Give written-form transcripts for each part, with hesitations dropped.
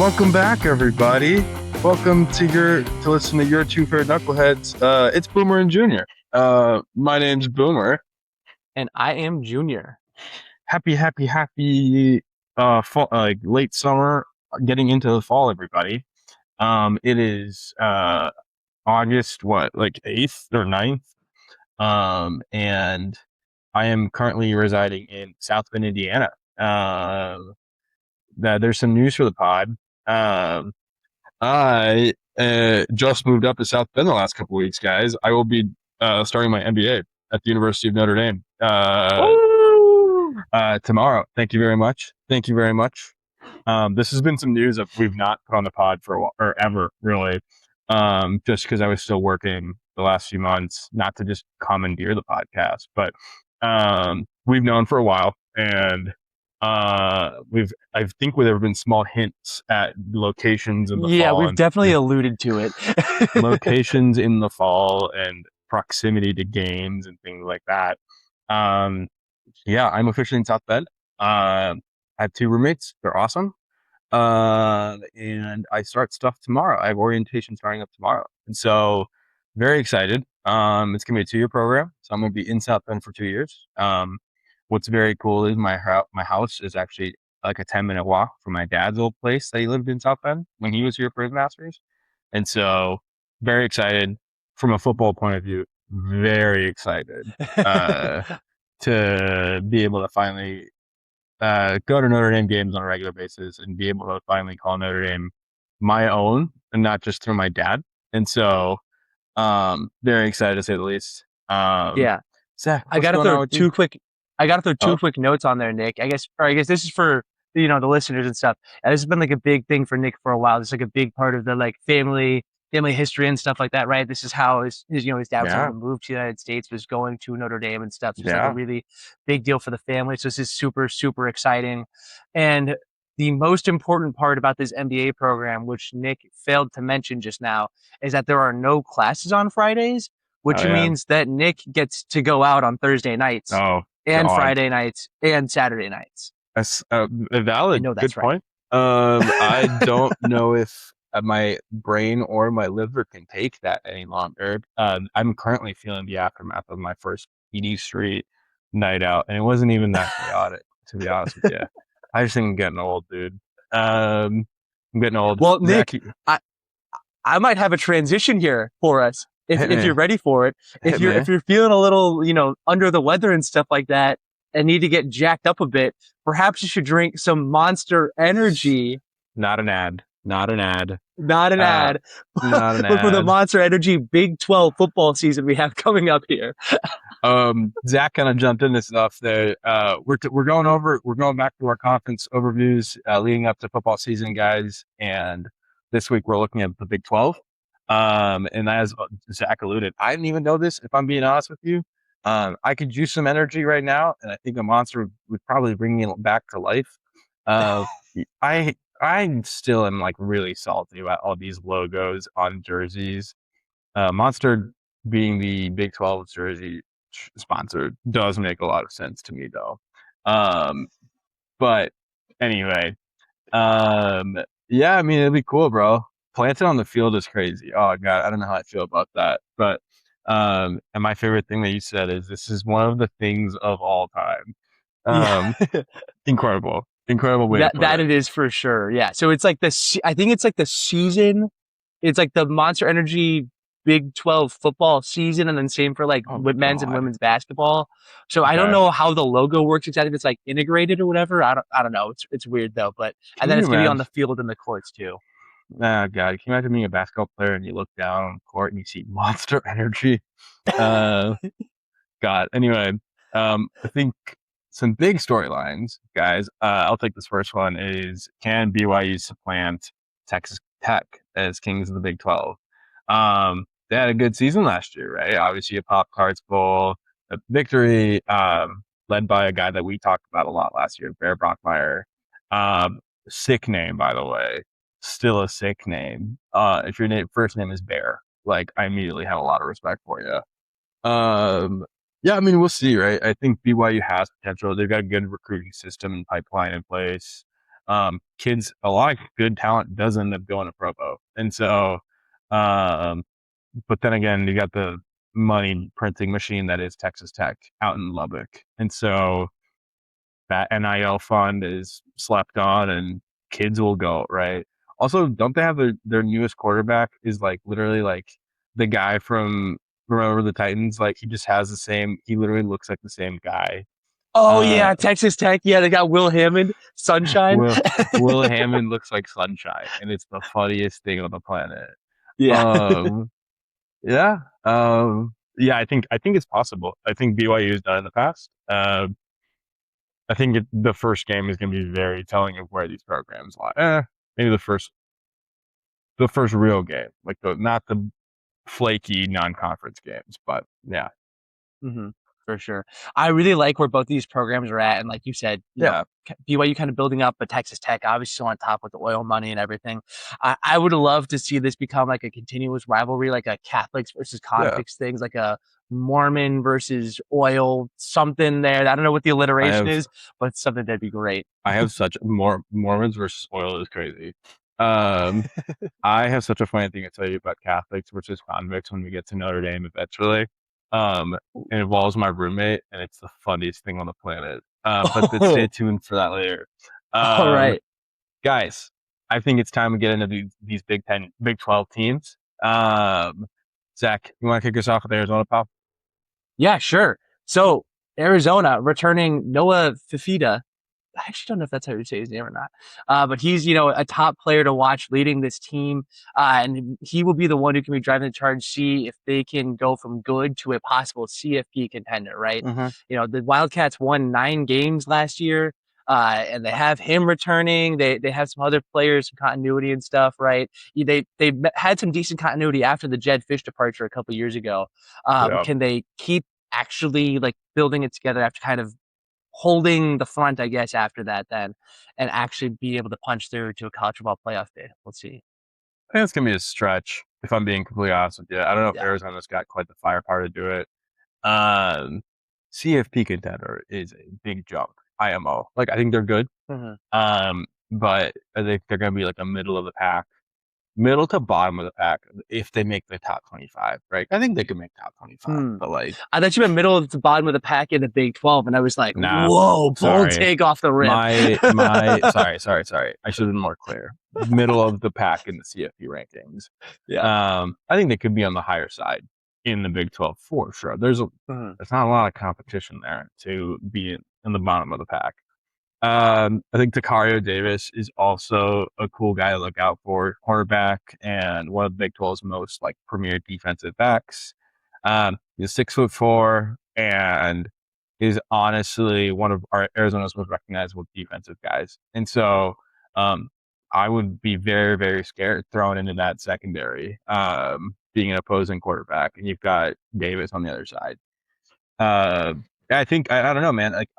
Welcome back, everybody. Welcome to listen to your two favorite knuckleheads. It's Boomer and Junior. My name's Boomer. And I am Junior. Happy fall, late summer, getting into the fall, everybody. It is August 8th or 9th. And I am currently residing in South Bend, Indiana. There's some news for the pod. I just moved up to South Bend the last couple weeks, guys. I will be starting my MBA at the University of Notre Dame tomorrow. Thank you very much. This has been some news that we've not put on the pod for a while, or ever, really, just because I was still working the last few months, not to just commandeer the podcast, but we've known for a while, and I think there have been small hints at locations in the fall. Yeah, we've definitely alluded to it. Locations in the fall and proximity to games and things like that. Yeah, I'm officially in South Bend. I have two roommates. They're awesome. And I start stuff tomorrow. I have orientation starting up tomorrow. And so very excited. It's gonna be a 2-year program. So I'm gonna be in South Bend for 2 years. What's very cool is my house is actually like a 10-minute walk from my dad's old place that he lived in South Bend when he was here for his master's. And so very excited from a football point of view, very excited to be able to finally go to Notre Dame games on a regular basis and be able to finally call Notre Dame my own and not just through my dad. And so very excited to say the least. Yeah. Zach, I gotta throw two quick notes on there, Nick. I guess this is for the listeners and stuff. And this has been like a big thing for Nick for a while. It's like a big part of the like family history and stuff like that, right? This is how his dad was able to move to the United States, was going to Notre Dame and stuff. So it's like a really big deal for the family. So this is super, super exciting. And the most important part about this MBA program, which Nick failed to mention just now, is that there are no classes on Fridays, which means that Nick gets to go out on Thursday nights and Friday nights and Saturday nights. That's a valid. I know that's good point. I don't know if my brain or my liver can take that any longer. I'm currently feeling the aftermath of my first PD Street night out, and it wasn't even that chaotic, to be honest with you. I just think I'm getting old, dude. I'm getting old. Well, Nick, I might have a transition here for us if you're ready for it. If you're feeling a little, under the weather and stuff like that, and need to get jacked up a bit, perhaps you should drink some Monster Energy. Not an ad. But for the Monster Energy Big 12 football season we have coming up here. Zach kind of jumped into stuff there. We're going back to our conference overviews leading up to football season, guys. And this week we're looking at the Big 12. And as Zach alluded, I didn't even know this, if I'm being honest with you. I could use some energy right now, and I think a Monster would probably bring me back to life. I still am like really salty about all these logos on jerseys. Monster being the Big 12 jersey sponsor does make a lot of sense to me, though. But anyway, yeah, I mean, it'd be cool, bro. Planted on the field is crazy. Oh God, I don't know how I feel about that. But and my favorite thing that you said is this is one of the things of all time. Incredible way that it is for sure. Yeah. So it's like I think it's like the season. It's like the Monster Energy Big 12 football season, and then same for like men's and women's basketball. So I don't know how the logo works exactly. If it's like integrated or whatever. I don't know. It's weird though. But and then it's gonna be on the field and the courts too. Oh God, can you imagine being a basketball player and you look down on the court and you see Monster Energy? God. Anyway, I think some big storylines, guys. I'll take this first one is, can BYU supplant Texas Tech as kings of the Big 12? They had a good season last year, right? Obviously a Pop Cards Bowl, a victory, led by a guy that we talked about a lot last year, Bear Brockmeyer. Sick name, by the way. Still a sick name. If your first name is Bear, like I immediately have a lot of respect for you. Yeah, I mean, we'll see, right? I think BYU has potential. They've got a good recruiting system and pipeline in place. kids, a lot of good talent does end up going to Provo. And so, um, but then again, you got the money printing machine that is Texas Tech out in Lubbock. And so that NIL fund is slept on and kids will go, right? Also, don't they have their newest quarterback is like literally like the guy from Remember the Titans? Like he just has the same, he literally looks like the same guy. Oh Uh, yeah, Texas Tech. Yeah, they got Will Hammond, Sunshine. Will Hammond looks like sunshine, and it's the funniest thing on the planet. Yeah. Um, yeah, yeah. I think it's possible. I think BYU has done it in the past. I think the first game is going to be very telling of where these programs lie. Maybe the first real game, like not the flaky non-conference games, but yeah, Mm-hmm, for sure. I really like where both these programs are at, and like you said, yeah, BYU kind of building up, but Texas Tech obviously still on top with the oil money and everything. I would love to see this become like a continuous rivalry, like a Catholics versus yeah. convicts things, like a Mormon versus oil, something there. I don't know what the I alliteration have is, but something that'd be great. I have such more Mormons versus oil is crazy. Um, I have such a funny thing to tell you about Catholics versus convicts when we get to Notre Dame eventually. It involves my roommate, and it's the funniest thing on the planet. But stay Oh, tuned for that later. all Um, right. guys, I think it's time to get into these Big 10, Big 12 teams. Zach, you want to kick us off with Arizona, pal? Yeah, sure. So Arizona returning Noah Fifita. I actually don't know if that's how you say his name or not. But he's, a top player to watch leading this team. And he will be the one who can be driving the charge, see if they can go from good to a possible CFP contender, right? Mm-hmm. The Wildcats won 9 games last year. And they have him returning. They have some other players, some continuity and stuff, right? They had some decent continuity after the Jed Fish departure a couple years ago. Yeah. Can they keep actually like building it together after kind of holding the front, I guess, after that, then, and actually be able to punch through to a college football playoff bid? Let's see. I think it's gonna be a stretch, if I'm being completely honest with you. I don't know if Yeah. Arizona's got quite the firepower to do it. Um, CFP contender is a big jump. IMO. Like I think they're good. Mhm. But I think they're gonna be like a middle of the pack, middle to bottom of the pack if they make the top 25, right? I think they could make top 25, Hmm. but like I thought you meant middle to bottom of the pack in the Big 12, and I was like, nah, whoa, bold sorry. take off the rip. My sorry. I should have been more clear. Middle of the pack in the CFP rankings. Yeah. I think they could be on the higher side in the Big 12 for sure. Mhm. There's not a lot of competition there to be in the bottom of the pack. I think Takario Davis is also a cool guy to look out for, cornerback and one of the Big 12's most like premier defensive backs. He's 6'4" and is honestly one of our Arizona's most recognizable defensive guys. And so I would be very, very scared thrown into that secondary, being an opposing quarterback, and you've got Davis on the other side. Uh, I think I don't know, man. Like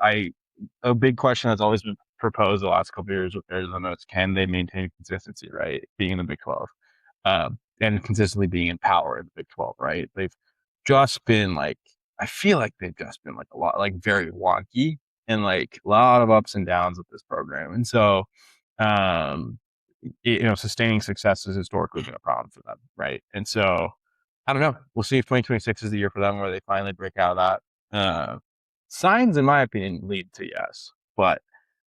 a big question that's always been proposed the last couple of years with Arizona is can they maintain consistency, right? Being in the Big 12, and consistently being in power in the Big 12, right? They've just been like I feel like they've just been like a lot like very wonky and like a lot of ups and downs with this program, and so um, sustaining success has historically been a problem for them, right? And so I don't know. We'll see if 2026 is the year for them where they finally break out of that. Signs, in my opinion, lead to yes, but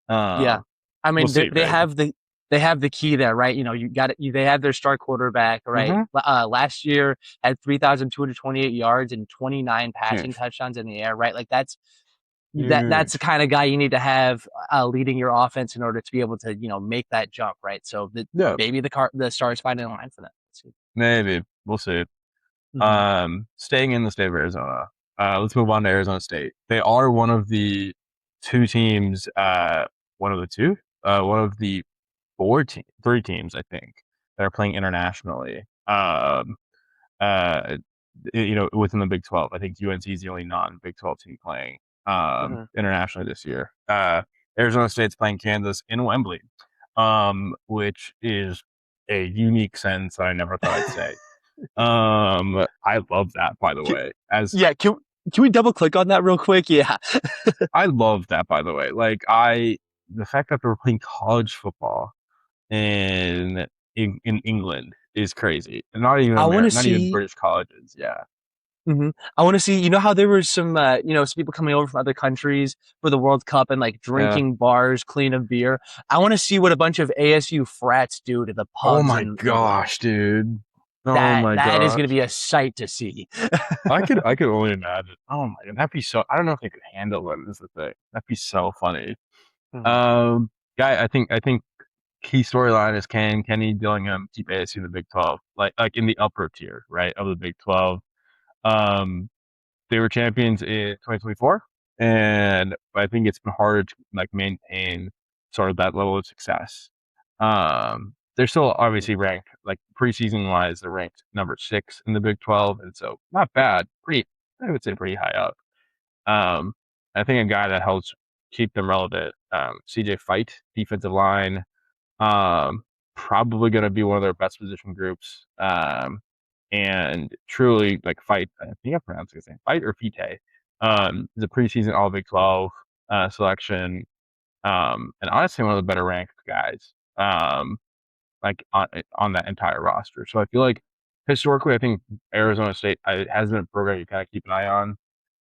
Yeah. I we'll mean, see, right? they have the key there, right? You got it. They have their star quarterback, right? Mm-hmm. Last year had 3,228 yards and 29 passing Huge, touchdowns in the air, right? Like that's the huge. kind of guy you need to have leading your offense in order to be able to make that jump, right? So Yeah, maybe the stars find in line for that. Let's see. maybe we'll see. Mm-hmm. Staying in the state of Arizona, let's move on to Arizona State. They are one of the two teams, one of the three teams, I think, that are playing internationally. Uh, within the Big 12, I think UNC is the only non-Big 12 team playing Mm-hmm. internationally this year. Arizona State's playing Kansas in Wembley, which is a unique sentence that I never thought I'd say. I love that, by the way. As Yeah, can we double click on that real quick? Yeah. I love that, by the way. Like the fact that they're playing college football in in England is crazy. And not even I want to not even see. British colleges. Yeah. I want to see. You know how there was some, some people coming over from other countries for the World Cup and like Yeah. drinking bars clean of beer. I want to see what a bunch of ASU frats do to the Oh pubs my in England. gosh, dude. Oh That my that is going to gosh. be a sight to see. I could only imagine. Oh my god, that'd be so. I don't know if they could handle them. Is the thing. That'd be so funny. Mhm. Um, guy, I think key storyline is can Kenny Dillingham keep ASU in the Big 12, like in the upper tier, right, of the Big 12. Um, they were champions in 2024, and I think it's been harder to like maintain sort of that level of success. They're still obviously ranked like preseason wise, they're ranked number 6 in the Big 12, and so not bad. Pretty, I would say, pretty high up. Um, I think a guy that helps keep them relevant, CJ Fight, defensive line, um, probably going to be one of their best position groups. And truly, like Fight, I think I pronounced his name, Fight or Fite, is a preseason All Big 12 selection. And honestly, one of the better ranked guys. Like on that entire roster. So I feel like historically, I think Arizona State has been a program you kind of keep an eye on.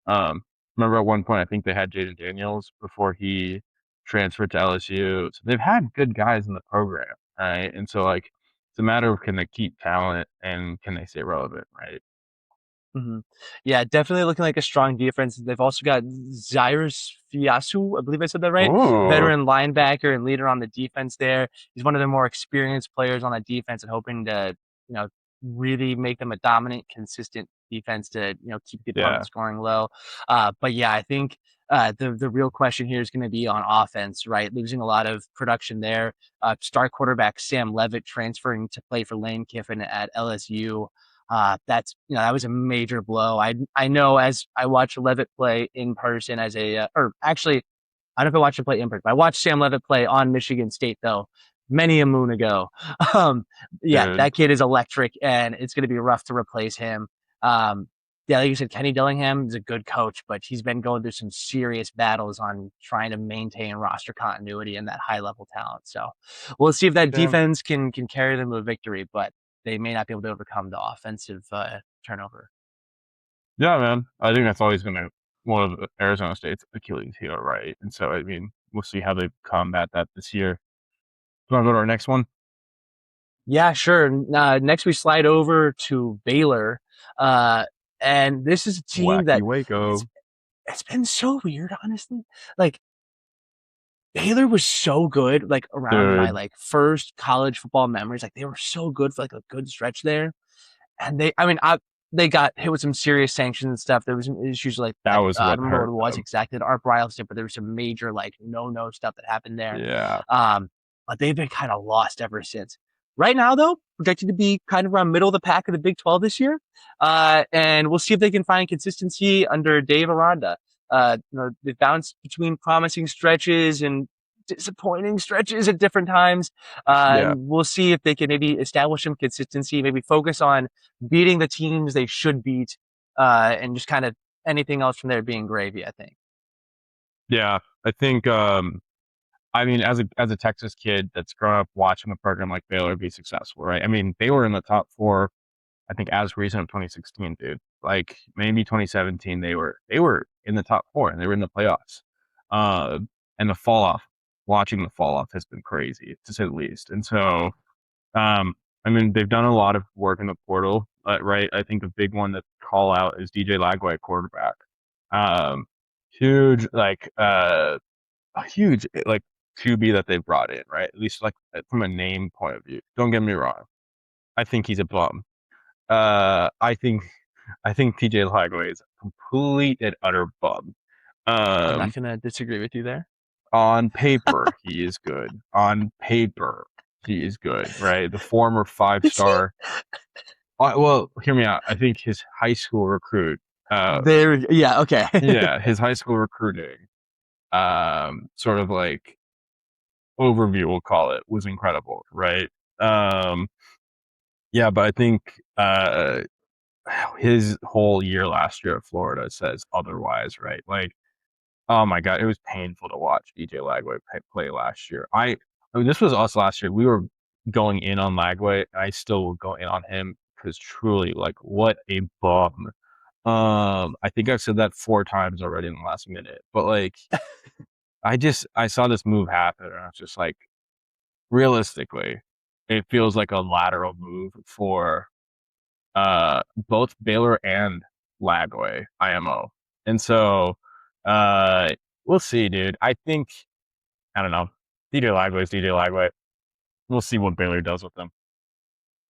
Um, Remember at one point, I think they had Jaden Daniels before he transferred to LSU. So they've had good guys in the program, right? And so like it's a matter of can they keep talent and can they stay relevant, right? hmm Yeah, definitely looking like a strong defense. They've also got Zyrus Fiasu, I believe I said that right. Oh, Veteran linebacker and leader on the defense there. He's one of the more experienced players on that defense and hoping to, you know, really make them a dominant, consistent defense to, keep the opponent yeah, scoring low. But yeah, I think the real question here is going to be on offense, right? Losing a lot of production there. Star quarterback Sam Levitt transferring to play for Lane Kiffin at LSU. That's that was a major blow. I know as I watched Levitt play in person as a or actually I don't know if I watched him play in person. But I watched Sam Levitt play on Michigan State though many a moon ago. Um, yeah, dude. that kid is electric, and it's going to be rough to replace him. Um, yeah, like you said, Kenny Dillingham is a good coach, but he's been going through some serious battles on trying to maintain roster continuity and that high level talent. So we'll see if that Damn. defense can carry them to a victory, but they may not be able to overcome the offensive turnover. Yeah, man. I think that's always been one of Arizona State's Achilles heel, right? And so I mean, we'll see how they combat that this year. Do you want to go to our next one? Yeah, sure. Next, we slide over to Baylor, uh, and this is a team Wacky that it's Waco. it's been so weird, honestly. Like Baylor was so good, like around my Dude, like first college football memories. Like they were so good for like a good stretch there, and they got hit with some serious sanctions and stuff. There was some issues like that that. was I what don't remember what hurt it was them. exactly. Art Briles did, but there was some major like no stuff that happened there. Yeah. Um, but they've been kind of lost ever since. Right now, though, projected to be kind of around middle of the pack of the Big 12 this year, and we'll see if they can find consistency under Dave Aranda. They've bounced between promising stretches and disappointing stretches at different times. Yeah. And we'll see if they can maybe establish some consistency, maybe focus on beating the teams they should beat, and just kind of anything else from there being gravy, I think. Yeah. I think I mean as a Texas kid that's grown up watching a program like Baylor be successful, right? I mean, they were in the top 4, I think as recent of 2016, dude. Like maybe 2017 they were in the top 4 and they were in the playoffs. Uh and the fall off, watching the fall off has been crazy to say the least. And so Um, I mean, they've done a lot of work in the portal, right? I think a big one to call out is DJ Lagway, quarterback. Um, huge, a huge like QB that they've brought in, right? At least like from a name point of view. Don't get me wrong. I think he's a bum. I think TJ Lagway is a complete and utter bum. I'm not Um, going to disagree with you there. on paper, he is good. On paper, he is good, right? The former five Is he? star. Well, hear me out. I think his high school recruit, uh, There, yeah, okay. yeah, his high school recruiting, sort of like overview, we'll call it, was incredible, right? Um, yeah, but I think his whole year last year at Florida says otherwise, right? Like Oh my God, it was painful to watch DJ Lagway play last year. I mean, this was us last year. We were going in on Lagway. I still will go in on him because truly, like, what a bum. I think I've said that 4 times already in the last minute. But like, I saw this move happen, and I was just like, realistically, it feels like a lateral move for both Baylor and Lagway IMO. And so uh we'll see, dude. I don't know. DJ Lagway is DJ Lagway. We'll see what Baylor does with them.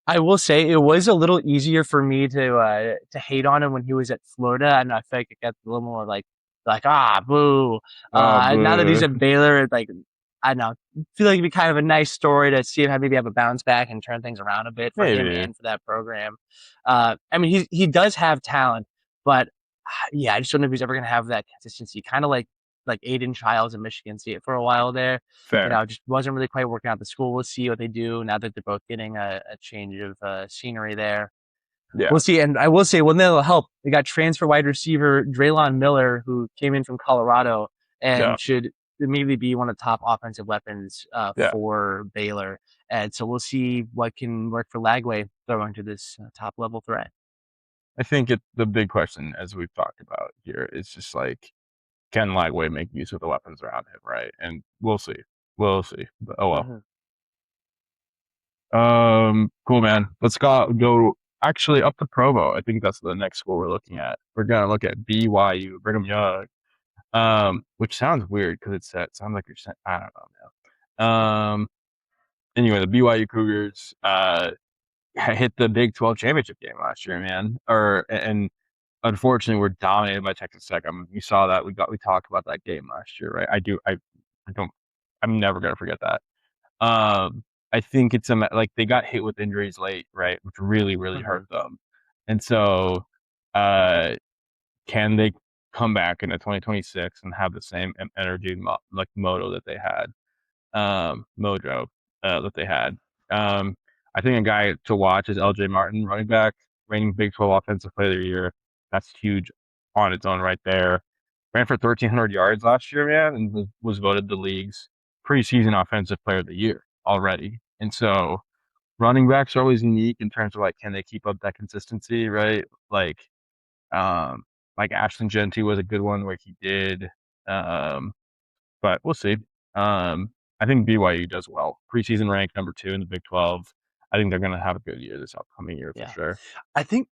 I will say it was a little easier for me to hate on him when he was at Florida, and I feel like it got a little more like boo. Oh, Now that he's boo. at Baylor, like I don't know, feel like it'd be kind of a nice story to see him maybe have a bounce back and turn things around a bit for him Maybe. and for that program. I mean he does have talent, but yeah, I just don't know if he's ever gonna have that consistency. Kind of like Aiden Childs in Michigan State for a while there. Fair. Just wasn't really quite working out the school. We'll see what they do now that they're both getting a change of scenery there. Yeah. We'll see. And I will say, one thing that'll help, they got transfer wide receiver Draylon Miller, who came in from Colorado Yeah. and should immediately be one of the top offensive weapons Yeah. for Baylor. And so we'll see what can work for Lagway throwing to this top level threat. I think the big question, as we've talked about here, is just like, can Lagway make use of the weapons around him, right? And we'll see. We'll see. But oh well. Mm-hmm. Cool, man. Let's go actually up to Provo. I think that's the next school we're looking at. We're gonna look at BYU, Brigham Young. Which sounds weird because it sounds like you're saying, I don't know, man. Anyway, the BYU Cougars hit the Big 12 championship game last year, man. And unfortunately, we're dominated by Texas Tech. You saw that we talked about that game last year, right? I don't. I'm never gonna forget that. I think it's like they got hit with injuries late, right, which really really Mm-hmm. hurt them, and so uh, can they come back in 2026 and have the same energy like moto that they had, mojo that they had? Um, I think a guy to watch is LJ Martin, running back, reigning Big 12 Offensive Player of the Year. That's huge on its own right there. Ran for 1,300 yards last year, man, and was voted the league's preseason Offensive Player of the Year already. And so running backs are always unique in terms of like, can they keep up that consistency, right? Um, like Ashton Genty was a good one where he did. Um, but we'll see. I think BYU does well. Preseason ranked number 2 in the Big 12. I think they're going to have a good year this upcoming year for Yeah. sure. I think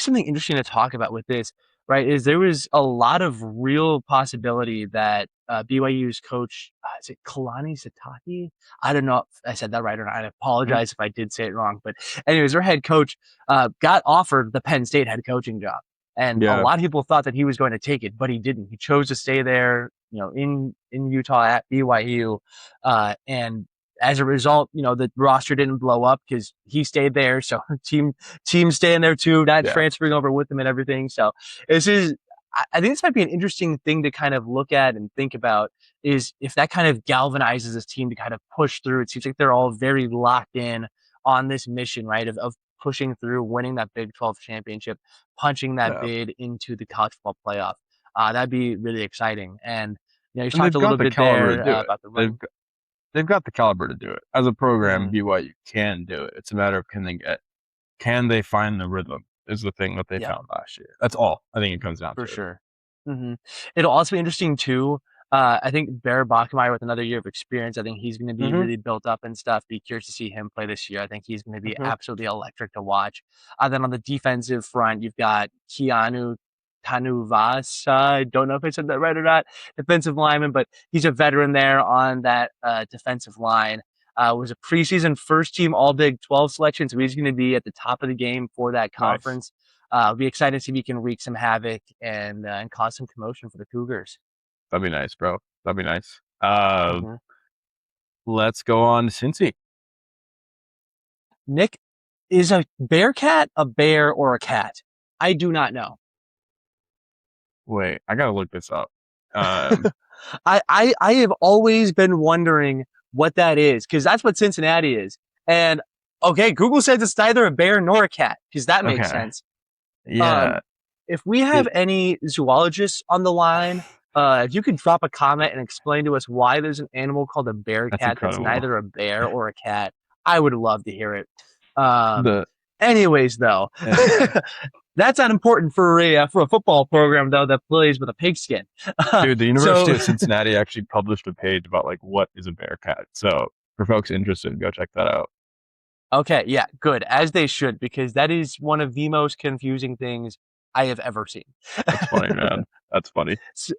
something interesting to talk about with this, right, is there was a lot of real possibility that BYU's coach, is it Kalani Sitake? I don't know if I said that right or not. I Mhm. apologize if I did say it wrong. But anyways, their head coach got offered the Penn State head coaching job. And a Yeah, lot of people thought that he was going to take it, but he didn't. He chose to stay there, in Utah at BYU. And as a result, the roster didn't blow up because he stayed there. So team staying there too, not yeah, transferring over with them and everything. So this is, I think this might be an interesting thing to kind of look at and think about is if that kind of galvanizes this team to kind of push through. It seems like they're all very locked in on this mission, right? Of pushing through, winning that Big 12 championship, punching that yeah. bid into the college football playoff. That'd be really exciting. And you And talked they've a got little the bit caliber to there do it. about the running. They've got the caliber to do it. As a program, Mhm. BYU can do it. It's a matter of can they find the rhythm is the thing that they Yeah. found last year. That's all I think it comes down For to. sure. hmm It'll also be interesting too. I think Bear Bachmeyer with another year of experience. I think he's going to be Mm-hmm. really built up and stuff. Be curious to see him play this year. I think he's going to be Mm-hmm. absolutely electric to watch. Then on the defensive front, you've got Keanu Tanuvasa. I don't know if I said that right or not. Defensive lineman, but he's a veteran there on that defensive line. Was a preseason first team All Big 12 selection, so he's going to be at the top of the game for that Nice. conference. I'll be excited to see if he can wreak some havoc and cause some commotion for the Cougars. That'd be nice, bro. That'd be nice. hmm Let's go on to Cincy. Nick, is a Bearcat a bear or a cat? I do not know. Wait, I gotta look this up. Um, I have always been wondering what that is because that's what Cincinnati is. And okay, Google says it's neither a bear nor a cat because that makes okay. sense. Um, Yeah. if we have It, any zoologists on the line, If you could drop a comment and explain to us why there's an animal called a bear That's cat that's incredible. neither a bear or a cat, I would love to hear it. Um, The anyways, though, Anyway, that's not important for a football program though that plays with a pigskin. dude, the University So of Cincinnati actually published a page about like what is a bear cat. So for folks interested, go check that out. okay, yeah, good, as they should, because that is one of the most confusing things I have ever seen. That's funny, man. That's funny. So,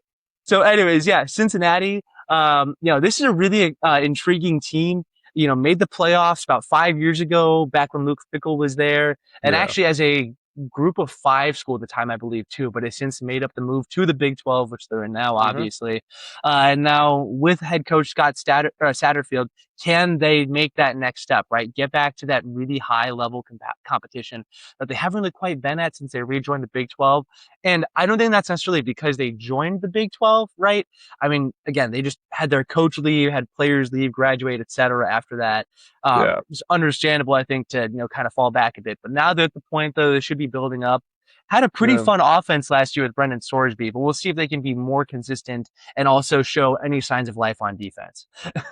so anyways, yeah, Cincinnati. This is a really intriguing team. Made the playoffs about 5 years ago, back when Luke Fickell was there, and Yeah. actually as a group of five school at the time, I believe too. But has since made up the move to the Big 12, which they're in now, Hmm. obviously. And now with head coach Satterfield, can they make that next step? Right, get back to that really high level competition that they haven't really quite been at since they rejoined the Big 12. And I don't think that's necessarily because they joined the Big 12, right? I mean, again, they just had their coach leave, had players leave, graduate, etc. After that, Yeah. it's understandable, I think, to kind of fall back a bit. But now they're at the point though they should be building up. Had a pretty Yeah. fun offense last year with Brendan Sorsby, but we'll see if they can be more consistent and also show any signs of life on defense.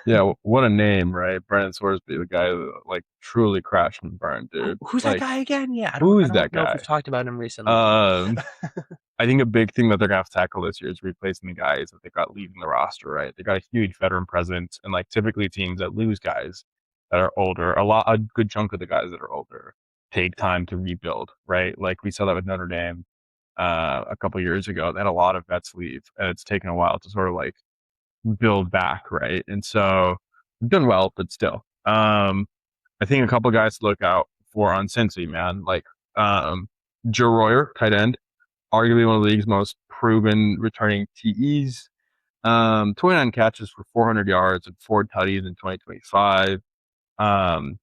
Yeah. What a name, right? Brandon Sorsby, the guy that like truly crashed and burned, dude. Who's that Like, guy again? Yeah, I don't who I is don't that know if guy? we've talked about him recently. Um, I think a big thing that they're gonna have to tackle this year is replacing the guys that they got leaving the roster, right? They got a huge veteran presence, and like typically teams that lose guys that are older, a good chunk of the guys that are older take time to rebuild, right? Like we saw that with Notre Dame a couple years ago. They had a lot of vets leave, and it's taken a while to sort of like build back, right? And so we've done well, but still, I think a couple guys to look out for on Cincy, man, like Joe Royer, tight end, arguably one of the league's most proven returning TEs. 29 catches for 400 yards and 4 tutties in 2025. Um,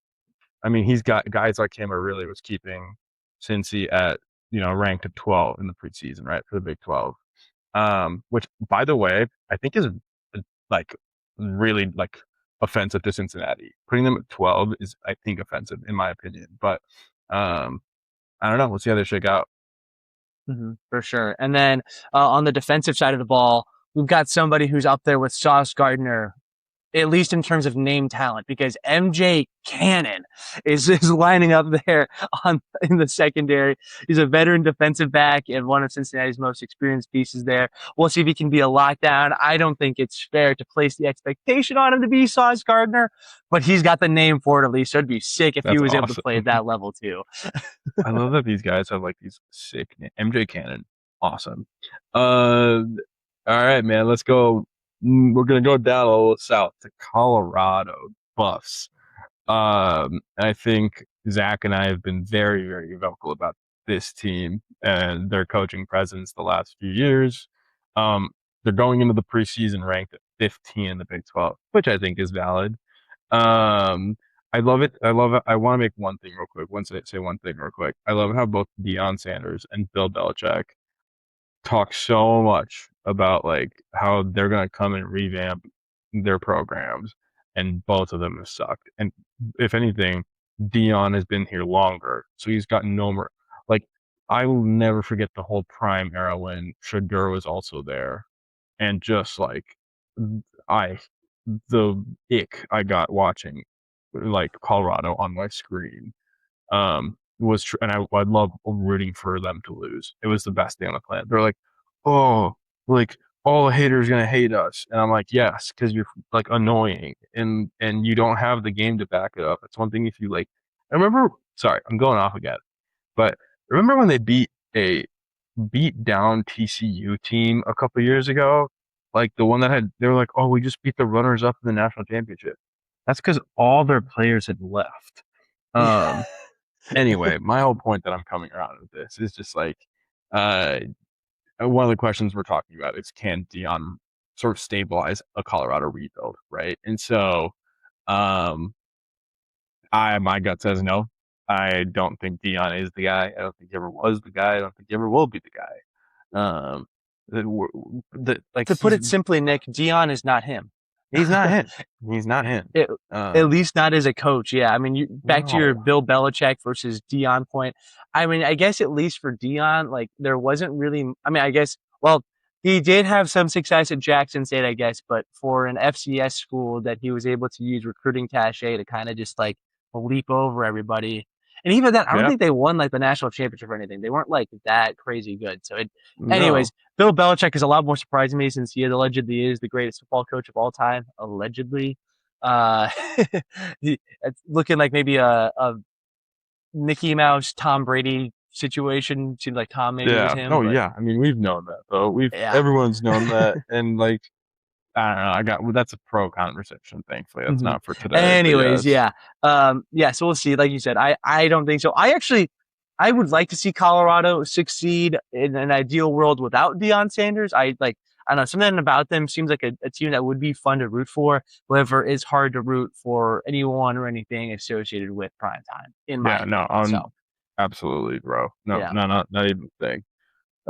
I mean, he's got guys like him are really was keeping Cincy at ranked at 12 in the preseason, right, for the Big 12. Which by the way, I think is like really like offensive to Cincinnati. Putting them at 12 is, I think, offensive in my opinion. But I don't know. We'll see how they shake out. For sure. And then on the defensive side of the ball, we've got somebody who's up there with Sauce Gardner, at least in terms of name talent, because MJ Cannon is lining up there in the secondary. He's a veteran defensive back and one of Cincinnati's most experienced pieces there. We'll see if he can be a lockdown. I don't think it's fair to place the expectation on him to be Sauce Gardner, but he's got the name for it at least. So it'd be sick if he That's was able to awesome. play at that level too. I love that these guys have like these sick MJ Cannon. Awesome. All right, man. Let's go. We're gonna go down a little south to Colorado Buffs. I think Zach and I have been very, very vocal about this team and their coaching presence the last few years. They're going into the preseason ranked at 15 in the Big 12, which I think is valid. I love it. I love it. I want to make one thing real quick. Once I say one thing real quick, I love how both Deion Sanders and Bill Belichick talk so much about like how they're gonna come and revamp their programs, and both of them have sucked. And if anything, Dion has been here longer, so he's got no more. Like I will never forget the whole prime era when Shadur was also there, and just like I, the ick I got watching like Colorado on my screen was and I love rooting for them to lose. It was the best thing on the planet. They're like, oh, like all the haters gonna hate us, and I'm like, yes, because you're like annoying and you don't have the game to back it up. It's one thing if you like. I remember. Sorry, I'm going off again, but remember when they beat down TCU team a couple years ago, like the one that had they were like, oh, we just beat the runners up in the national championship. That's because all their players had left. Yeah. Um, Anyway, my whole point that I'm coming around with this is just like uh one of the questions we're talking about is can Dion sort of stabilize a Colorado rebuild, right? And so um I my gut says no. I don't think Dion is the guy. I don't think he ever was the guy. I don't think he ever will be the guy. Like To put it simply, Nick, Dion is not him. he's not him. He's not him. It, at Um least not as a coach. Yeah. I mean, back to your no. Bill Belichick versus Dion point. I mean, I guess at least for Dion, like there wasn't really, I mean, I guess, well, he did have some success at Jackson State, I guess, but for an FCS school that he was able to use recruiting cachet to kind of just like leap over everybody. And even then, I don't Yeah. think they won like the national championship or anything. They weren't like that crazy good. So, anyways, No. Bill Belichick is a lot more surprising to me since he allegedly is the greatest football coach of all time. Allegedly, uh, it's looking like maybe a Mickey Mouse Tom Brady situation. Seemed like Tom maybe was Yeah. him, Oh but yeah. I mean, we've known that though. yeah. Everyone's known that, and like I don't know. Well, that's a pro conversation. Thankfully, that's Mhm. not for today. But Anyways, yes, yeah. Yeah, so we'll see. Like you said, I don't think so. I would like to see Colorado succeed in an ideal world without Deion Sanders. I don't know, something about them seems like a team that would be fun to root for. However, it's hard to root for anyone or anything associated with prime time, in my yeah. No, opinion. on So absolutely, bro. No, yeah. no, not even a thing.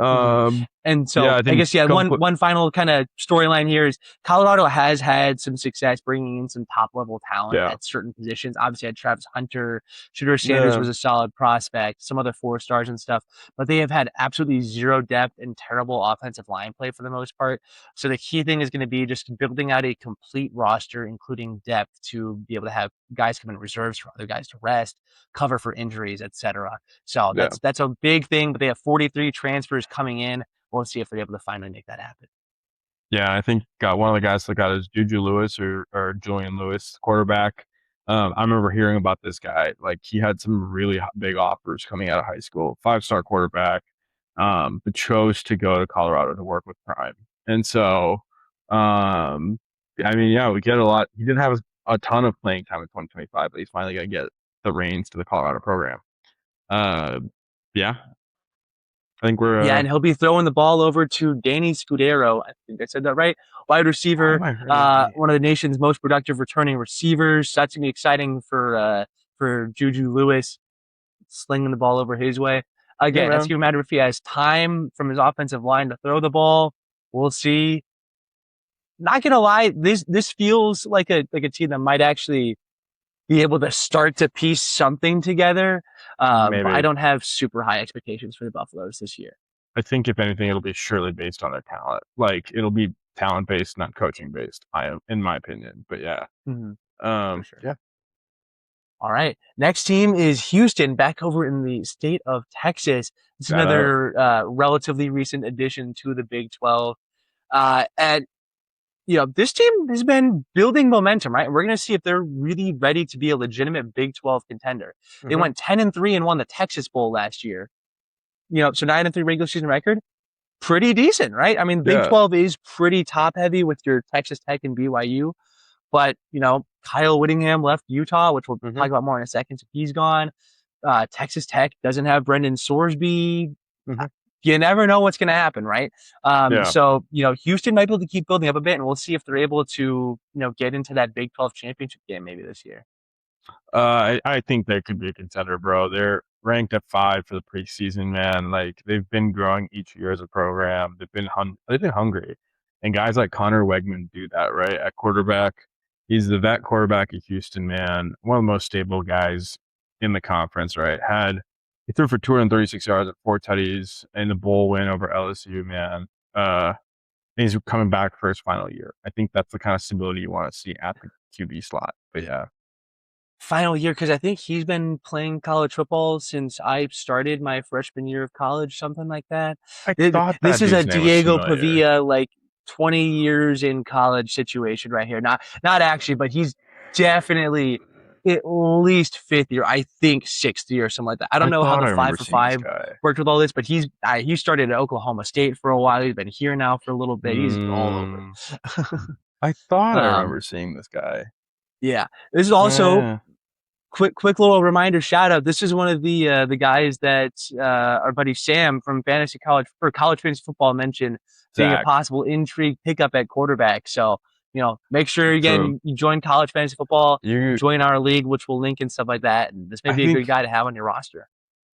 Mhm. Um, And yeah, so I I think guess yeah, couple. one final kind of storyline here is Colorado has had some success bringing in some top level talent Yeah, at certain positions. Obviously, had Travis Hunter, Shooter Sanders yeah, was a solid prospect, some other 4 stars and stuff, but they have had absolutely zero depth and terrible offensive line play for the most part. So the key thing is going to be just building out a complete roster, including depth, to be able to have guys come in reserves for other guys to rest, cover for injuries, etc. So yeah. that's a big thing. But they have 43 transfers coming in. We'll see if they're able to finally make that happen. Yeah, I think got one of the guys that got is Juju Lewis or Julian Lewis, quarterback. I remember hearing about this guy. Like he had some really big offers coming out of high school. 5-star quarterback, but chose to go to Colorado to work with Prime. And so, I mean, yeah, we get a lot. He didn't have a ton of playing time in 2025, but he's finally gonna get the reins to the Colorado program. Uh, yeah, I think Yeah, we're. and he'll be throwing the ball over to Danny Scudero. I think I said that right. Wide Why receiver, am I heard that name? one of the nation's most productive returning receivers. That's gonna be exciting for Juju Lewis slinging the ball over his way. Yeah, Again, that's man. gonna matter if he has time from his offensive line to throw the ball. We'll see. Not gonna lie, this feels like a team that might actually be able to start to piece something together. But I Maybe. don't have super high expectations for the Buffaloes this year. I think if anything, it'll be surely based on their talent. Like it'll be talent based, not coaching based. I am, in my opinion. But yeah, Mm-hmm, for sure. yeah, All right. Next team is Houston, back over in the state of Texas. It's shout out. another relatively recent addition to the Big 12. And this team has been building momentum, right? We're going to see if they're really ready to be a legitimate Big 12 contender. They Mm-hmm. went 10-3 and won the Texas Bowl last year. So 9-3 regular season record, pretty decent, right? I mean, Big Yeah. 12 is pretty top heavy with your Texas Tech and BYU. But, Kyle Whittingham left Utah, which we'll Mm-hmm. talk about more in a second. So he's gone. Texas Tech doesn't have Brendan Sorsby. Mm-hmm. You never know what's going to happen, right? Yeah. So, Houston might be able to keep building up a bit, and we'll see if they're able to, get into that Big 12 championship game maybe this year. I think they could be a contender, bro. They're ranked at 5 for the preseason, man. Like they've been growing each year as a program. They've been hungry, and guys like Connor Wegman do that, right? At quarterback, he's the vet quarterback at Houston, man. One of the most stable guys in the conference, right? He threw for 236 yards at 4 tutties in the bowl win over LSU, man. And he's coming back for his final year. I think that's the kind of stability you want to see at the QB slot. But yeah. Final year, because I think he's been playing college football since I started my freshman year of college, something like that. I thought This that is a dude's name was Diego familiar. Pavia, like 20 years in college situation right here. Not actually, but he's definitely at least fifth year. I think sixth year, something like that. I don't I know how thought the I remember five for seeing this five guy. worked with all this, but he started at Oklahoma State for a while. He's been here now for a little bit. He's all over. I thought I um, remember seeing this guy. yeah, this is also Yeah. quick little reminder, shout out. This is one of the guys that our buddy Sam from Fantasy College for College Fantasy Football mentioned being a Zach. possible intrigue pickup at quarterback. So make sure So again you join College Fantasy Football, you join our league, which we'll link and stuff like that. And this may I be a good think guy to have on your roster.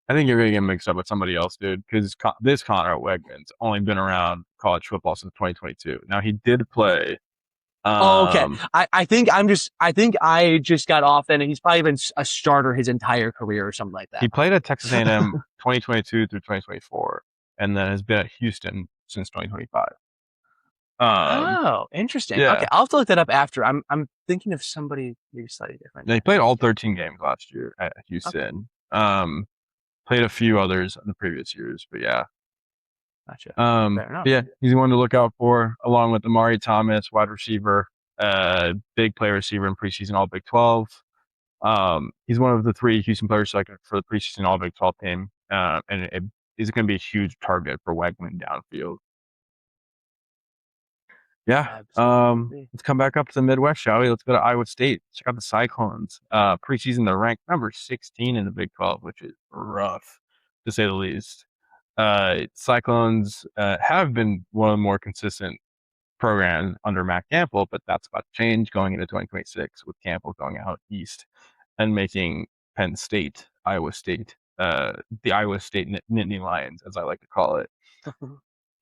I think you're gonna get mixed up with somebody else, dude, because this Connor Wegman's only been around college football since 2022. Now he did play. Oh, okay. Um, I think I just got off and he's probably been a starter his entire career or something like he that. played at Texas A&M 2022 through 2024, and then has been at Houston since 2025. Um, Oh, interesting. Okay, yeah, I'll have to look that up after. I'm thinking of somebody maybe slightly different they then. played all 13 games last year at Okay, Houston. Played a few others in the previous years, but yeah. gotcha. Fair But enough. yeah, he's one to look out for, along with Amari Thomas, wide receiver, big play receiver in preseason All Big 12. He's one of the three Houston players selected for the preseason All Big 12 team, he's going to be a huge target for Wegman downfield. Yeah. Absolutely. Let's come back up to the Midwest, shall we? Let's go to Iowa State. Check out the Cyclones. Preseason, they're ranked number 16 in the Big 12, which is rough to say the least. Cyclones have been one of the more consistent programs under Matt Campbell, but that's about to change going into 2026 with Campbell going out east and making Penn State, Iowa State, the Iowa State Nittany Lions, as I like to call it.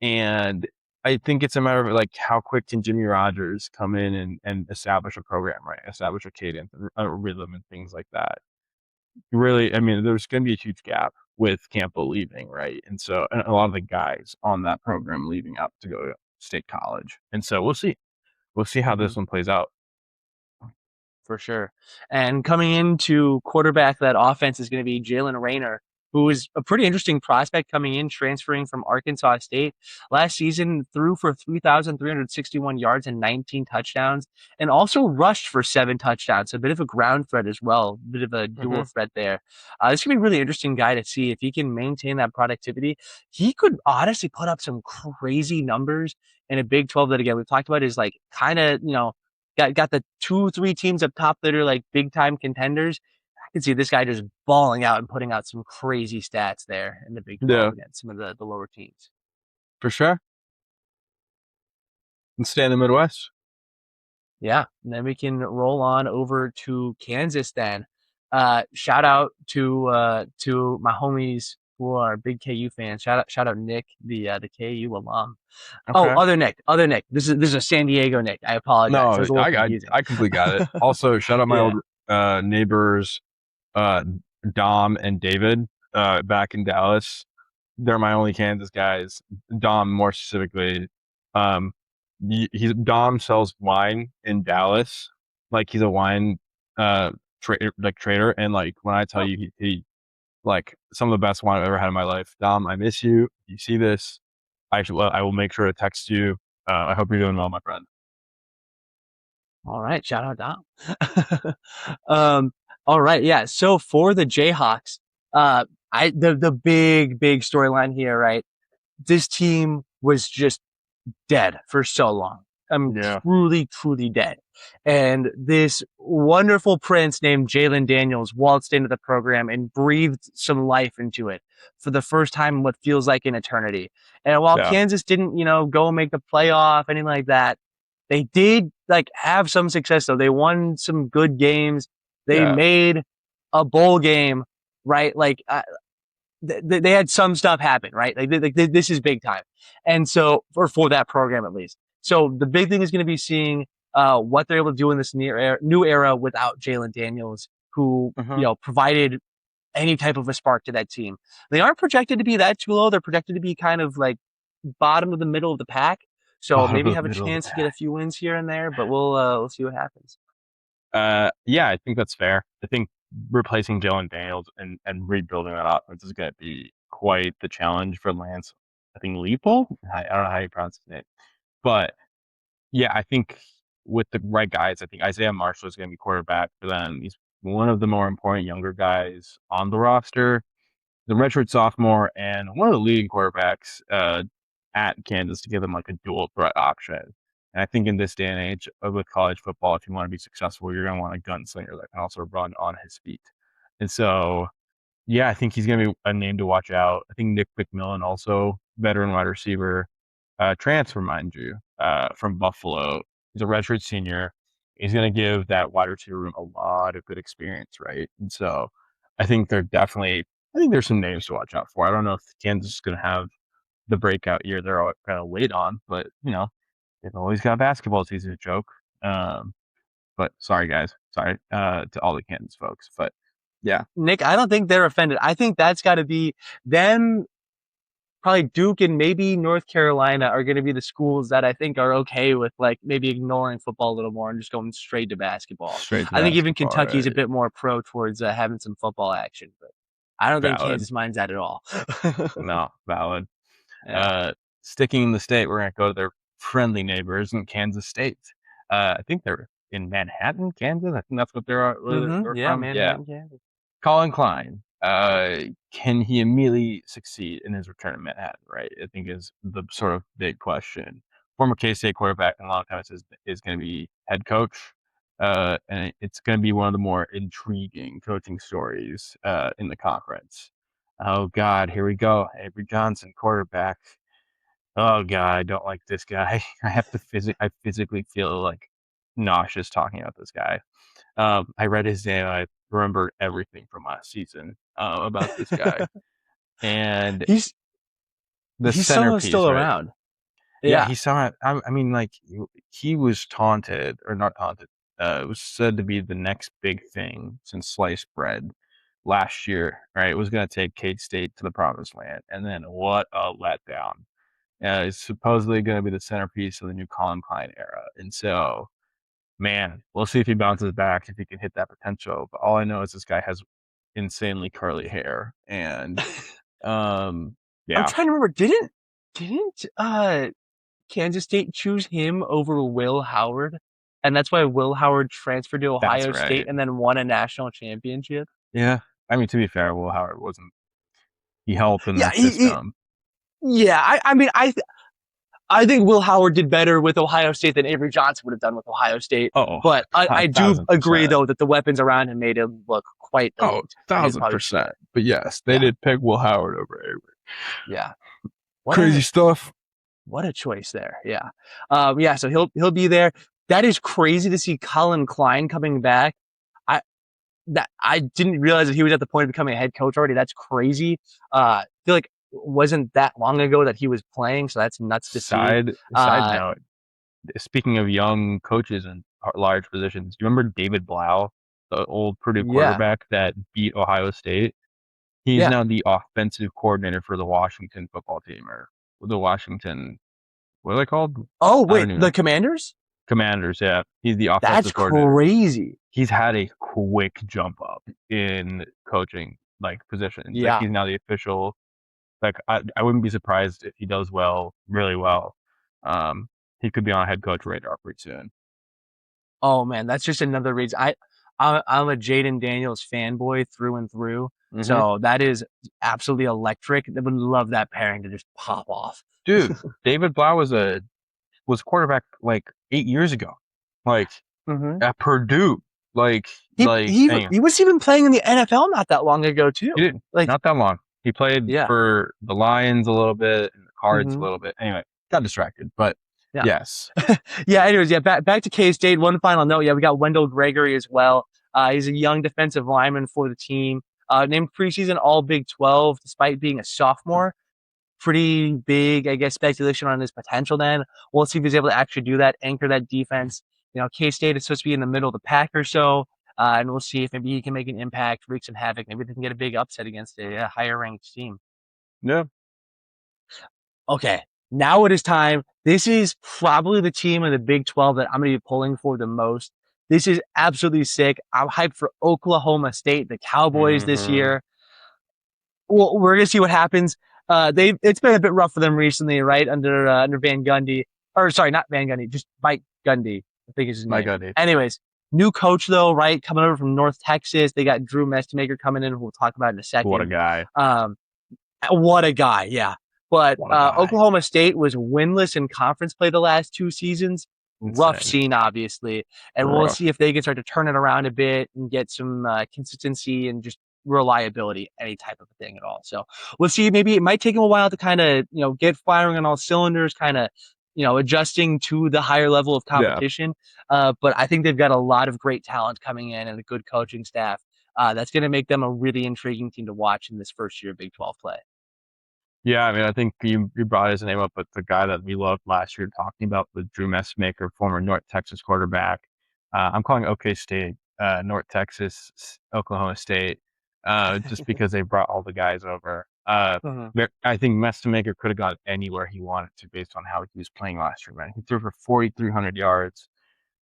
And I think it's a matter of like how quick can Jimmy Rogers come in and establish a program, right? Establish a cadence, a rhythm, and things like that. Really, I mean, there's going to be a huge gap with Campbell leaving, right? And so, and a lot of the guys on that program leaving out to go to state college. And so we'll see. We'll see how Mhm. this one plays out. For sure. And coming into quarterback that offense is going to be Jalen Rayner, who is a pretty interesting prospect coming in, transferring from Arkansas State. Last season, threw for 3,361 yards and 19 touchdowns, and also rushed for 7 touchdowns. So a bit of a ground threat as well, a bit of a dual Mm-hmm. threat there. This could be a really interesting guy to see if he can maintain that productivity. He could honestly put up some crazy numbers in a Big 12 that, again, we've talked about is like kind of, got the 2, 3 teams up top that are like big time contenders. I can see this guy just balling out and putting out some crazy stats there in the Big 12 Yeah, against some of the lower teams. for sure. And stay in the Midwest. Yeah, and then we can roll on over to Kansas then. Shout out to my homies who are big KU fans. Shout out Nick, the KU alum. Oh, Okay. other Nick. This is a San Diego Nick. I apologize. It No, was a little confusing. I completely got it. Also, shout out my Yeah. old neighbors, uh, Dom and David, back in Dallas. They're my only Kansas guys. Dom, more specifically, um, Dom sells wine in Dallas, like he's a wine trader, and like when I tell Oh, you he like some of the best wine I've ever had in my life. Dom, I miss you. You see this? I will make sure to text you. I hope you're doing well, my friend. all right. Shout out Dom. um, all right. Yeah. So for the Jayhawks, the big storyline here, right? This team was just dead for so long. I'm Yeah, truly dead. And this wonderful prince named Jalen Daniels waltzed into the program and breathed some life into it for the first time in what feels like an eternity. And while yeah, Kansas didn't, go and make the playoff, anything like that, they did like have some success though. They won some good games. They yeah, made a bowl game, right? Like they had some stuff happen, right? Like this is big time, and so for that program at least. So the big thing is going to be seeing what they're able to do in this new era without Jalen Daniels, who uh-huh. provided any type of a spark to that team. They aren't projected to be that too low. They're projected to be kind of like bottom of the middle of the pack. So Bottom maybe of have the a middle of the chance to get a pack. few wins here and there, but we'll see what happens. Yeah, I think that's fair. I think replacing Jalen Daniels and rebuilding that offense is going to be quite the challenge for Lance. I think Leopold. I don't know how you pronounce his name, but yeah, I think with the right guys, I think Isaiah Marshall is going to be quarterback for them. He's one of the more important younger guys on the roster, the redshirt sophomore, and one of the leading quarterbacks at Kansas to give them like a dual threat option. And I think in this day and age with college football, if you want to be successful, you're going to want a gunslinger that can also run on his feet. And so, yeah, I think he's going to be a name to watch out. I think Nick McMillan, also veteran wide receiver, transfer, mind you, from Buffalo. He's a redshirt senior. He's going to give that wide receiver room a lot of good experience, right? And so, I think I think there's some names to watch out for. I don't know if Kansas is going to have the breakout year they're all kind of late on, but they've always got basketball season to joke. Um, but sorry, guys, sorry to all the Kansas folks, but yeah, Nick, I don't think they're offended. I think that's got to be them probably Duke and maybe North Carolina are going to be the schools that I think are okay with like maybe ignoring football a little more and just going straight to basketball. Straight to I think even basketball, Kentucky's a right? bit more pro towards having some football action, but I don't think Valid. Kansas minds that at all. No, valid. Yeah. Uh, Sticking in the state, we're gonna go to their friendly neighbors in Kansas State. I think they're in Manhattan, Kansas. I think that's what they're Yeah, from. Yeah. Manhattan, Kansas. Colin Klein. Can he immediately succeed in his return to Manhattan? Right. I think is the sort of big question. Former K-State quarterback in a long time is going to be head coach. And it's going to be one of the more intriguing coaching stories in the conference. Oh God, here we go. Avery Johnson, quarterback. Oh God, I don't like this guy. I physically feel like nauseous talking about this guy. I read his name. I remember everything from last season about this guy and he's the he's somehow centerpiece, still right? around. Yeah, Yeah. he saw it. I mean, like he was taunted or not taunted. It was said to be the next big thing since sliced bread last year, right? It was going to take K-State to the promised land, and then what a letdown. It's supposedly going to be the centerpiece of the new Colin Klein era, and so man, we'll see if he bounces back, if he can hit that potential. But all I know is this guy has insanely curly hair, and um, I'm yeah, trying to remember. Didn't Kansas State choose him over Will Howard? And that's why Will Howard transferred to that's Ohio State right. and then won a national championship. Yeah, I mean to be fair, Will Howard wasn't he helped in Yeah, that system? yeah. I think Will Howard did better with Ohio State than Avery Johnson would have done with Ohio State. Oh, But I do thousand agree percent. though that the weapons around him made him look quite Oh, elite, and it thousand probably should. percent. But yes, they Yeah, did pick Will Howard over Avery. yeah. What Crazy a stuff. what a choice there. Yeah, yeah. So he'll be there. That is crazy to see Colin Klein coming back. I that I didn't realize that he was at the point of becoming a head coach already. That's crazy. I feel like it wasn't that long ago that he was playing, so that's nuts to see. Side Uh, note. Speaking of young coaches in large positions, do you remember David Blau, the old Purdue yeah, quarterback that beat Ohio State? He's yeah. now the offensive coordinator for the Washington football team, or the Washington, what are they called? Oh I wait, don't even the know. Commanders? Commanders, yeah. He's the That's offensive coordinator. crazy. He's had a quick jump up in coaching like positions. Like Yeah. he's now the official. Like I wouldn't be surprised if he does well, really well. Um, he could be on a head coach radar pretty soon. Oh man, that's just another reason. I'm a Jaden Daniels fanboy through and through. Mm-hmm. So that is absolutely electric. I would love that pairing to just pop off. Dude, David Blau was quarterback like 8 years ago, like Mm-hmm. at Purdue. Like He he anyway, he was even playing in the NFL not that long ago too. he didn't Like not that long. He played yeah. for the Lions a little bit and the Cards a Mm-hmm. little bit. Anyway, got distracted, but Yeah. yes, Yeah. Anyways, yeah. Back to K State. One final note. Yeah, we got Wendell Gregory as well. He's a young defensive lineman for the team. Named preseason All Big 12, despite being a sophomore. Pretty big, I guess, speculation on his potential. Then we'll see if he's able to actually do that, anchor that defense. You know, K State is supposed to be in the middle of the pack or so, and we'll see if maybe he can make an impact, wreak some havoc. Maybe they can get a big upset against a higher ranked team. yeah, Okay, now it is time. This is probably the team in the Big 12 that I'm going to be pulling for the most. This is absolutely sick. I'm hyped for Oklahoma State, the Cowboys this mm-hmm. year. Well, we're gonna see what happens. It's been a bit rough for them recently, right? Under Van Gundy, or sorry, not Van Gundy, just Mike Gundy, I think is his My name. God, Dave. Anyways, new coach though, right? Coming over from North Texas, they got Drew Mestemaker coming in, who we'll talk about in a What a second. guy! What a guy, yeah. But What a guy! Oklahoma State was winless in conference play the last two seasons. Rough Insane, scene, obviously, and we'll see rough. if they can start to turn it around a bit and get some consistency and just reliability, any type of thing at all. So we'll see. Maybe it might take them a while to kind of get firing on all cylinders, kind of adjusting to the higher level of Yeah, competition. But I think they've got a lot of great talent coming in and a good coaching staff. That's going to make them a really intriguing team to watch in this first year of Big 12 play. yeah. I mean, I think you brought his name up, but the guy that we loved last year talking about was Drew Messmaker, former North Texas quarterback. I'm calling OK State, North Texas, Oklahoma State, just because they brought all the guys over. Uh-huh. I think Mestamaker could have got anywhere he wanted to based on how he was playing last year, man. He threw for 4,300 yards,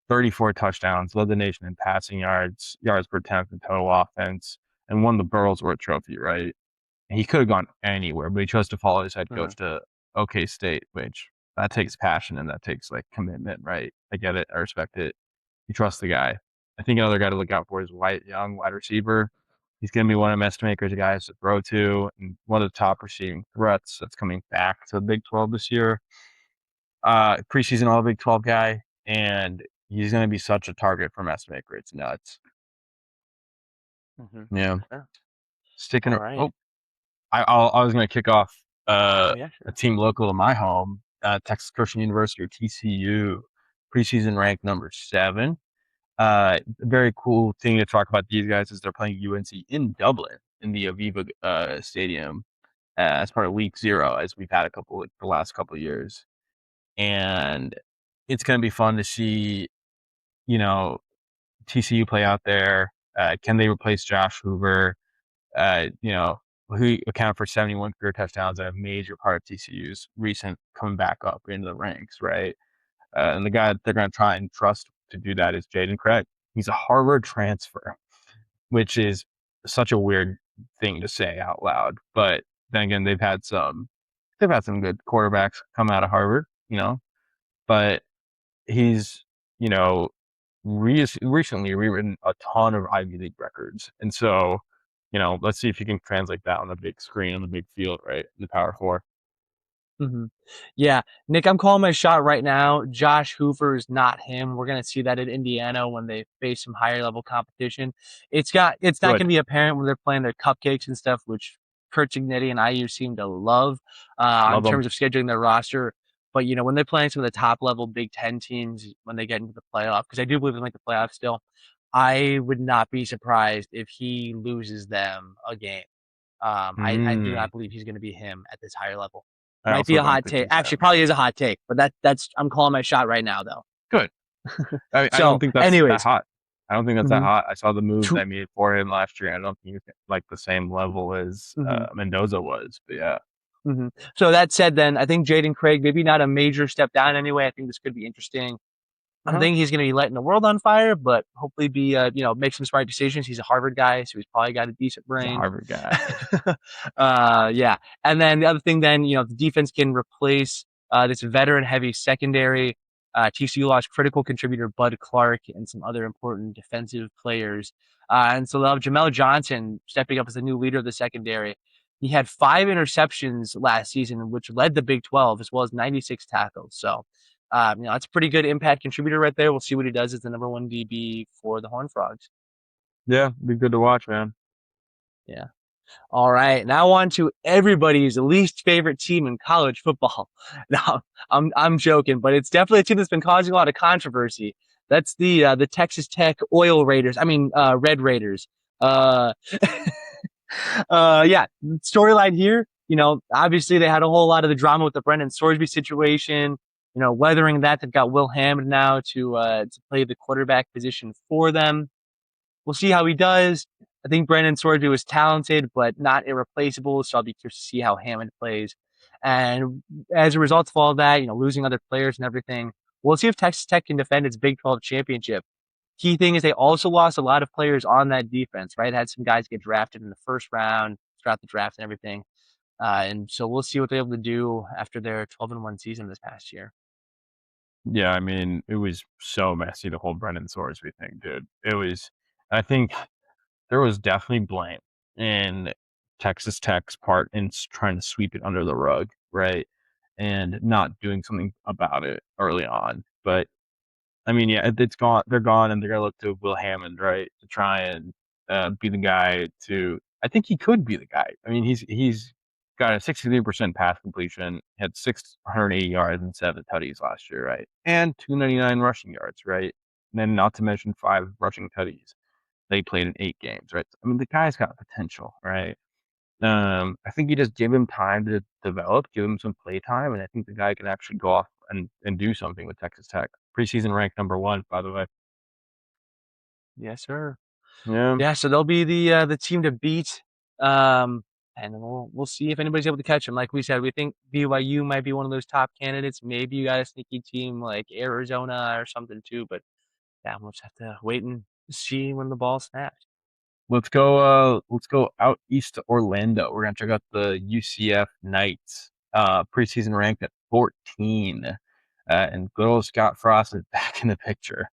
34 touchdowns, led the nation in passing yards, yards per attempt, and total offense, and won the Burlsworth Trophy, right? He could have gone anywhere, but he chose to follow his head Uh-huh. coach to OK State, which that takes passion and that takes like commitment, right? I get it. I respect it. You trust the guy. I think another guy to look out for is White Young, wide receiver. He's going to be one of Estimaker's guys to throw to and one of the top receiving threats that's coming back to the Big 12 this year. Preseason All Big 12 guy, and he's going to be such a target from Estimaker. It's nuts. Mm-hmm. Yeah. Yeah. Sticking. All right. Oh, I was going to kick off Oh yeah, a sure. team local to my home, Texas Christian University or TCU, preseason ranked number 7. Very cool thing to talk about these guys is they're playing UNC in Dublin in the Aviva Stadium as part of Week 0, as we've had a couple like, the last couple of years, and it's going to be fun to see, you know, TCU play out there. Can they replace Josh Hoover? Who accounted for 71 career touchdowns and a major part of TCU's recent coming back up into the ranks, right? And the guy that they're going to try and trust to do that is Jaden Craig. He's a Harvard transfer, which is such a weird thing to say out loud. But then again, they've had some good quarterbacks come out of Harvard, but he's, you know, recently rewritten a ton of Ivy League records. And so, let's see if you can translate that on the big screen, on the big field, right? The Power Four. Mm-hmm. Yeah, Nick, I'm calling my shot right now. Josh Hoover is not him. We're gonna see that at Indiana when they face some higher level competition. It's not Good. gonna be apparent when they're playing their cupcakes and stuff, which Kurt Cignetti and IU seem to love in Love them. terms of scheduling their roster. But when they're playing some of the top level Big Ten teams when they get into the playoff, because I do believe they make the playoff still, I would not be surprised if he loses them a game. I do Mm. not believe he's going to be him at this higher level. I Might be also a don't hot think take. he's Actually, him. probably is a hot take, but that's I'm calling my shot right now though. Good. I don't So, think that's that anyways, hot. I don't think that's that mhm, hot. I saw the moves tw- I made for him last year. I don't think he's like the same level as mhm, Mendoza was. But yeah, so that said, then I think Jaden Craig maybe not a major step down anyway. I think this could be interesting. I don't uh-huh. think he's going to be lighting the world on fire, but hopefully be make some smart decisions. He's a Harvard guy, so he's probably got a decent He's a brain. Harvard guy. Yeah, and then the other thing, then the defense can replace this veteran heavy secondary. TCU lost critical contributor Bud Clark and some other important defensive players, and so they'll have Jamel Johnson stepping up as the new leader of the secondary. He had 5 interceptions last season, which led the Big 12, as well as 96 tackles. So, that's a pretty good impact contributor right there. We'll see what he does as the number 1 DB for the Horned Frogs. Yeah, be good to watch, man. Yeah. All right. Now on to everybody's least favorite team in college football. Now, I'm joking, but it's definitely a team that's been causing a lot of controversy. That's the Texas Tech Oil Raiders. I mean, Red Raiders. Uh, yeah. Storyline here. Obviously they had a whole lot of the drama with the Brendan Sorsby situation. Weathering that, they've got Will Hammond now to play the quarterback position for them. We'll see how he does. I think Brendan Sorsby was talented, but not irreplaceable. So I'll be curious to see how Hammond plays. And as a result of all that, losing other players and everything, we'll see if Texas Tech can defend its Big 12 championship. Key thing is they also lost a lot of players on that defense, right? Had some guys get drafted in the first round throughout the draft and everything. And so we'll see what they're able to do after their 12-1 season this past year. Yeah, I mean, it was so messy, the whole Brendan Sorsby thing, dude. I think there was definitely blame in Texas Tech's part in trying to sweep it under the rug, right? And not doing something about it early on. But I mean, yeah, it's gone. They're gone, and they're gonna look to Will Hammond, right, to try and be the guy to. I think he could be the guy. I mean, he's got a 63% pass completion, had 680 yards and 7 tutties last year, right, and 299 rushing yards, right, and then not to mention 5 rushing tutties. They played in 8 games, right. I mean, the guy's got potential, right. I think you just give him time to develop, give him some play time, and I think the guy can actually go off and do something with Texas Tech. Preseason ranked number 1, by the way. Yes, sir. Yeah. Yeah, so they'll be the team to beat. Um, and we'll see if anybody's able to catch him. Like we said, we think BYU might be one of those top candidates. Maybe you got a sneaky team like Arizona or something too, but yeah, we'll just have to wait and see when the ball snaps. Let's go out east to Orlando. We're gonna check out the UCF Knights. Preseason ranked at 14. And good old Scott Frost is back in the picture.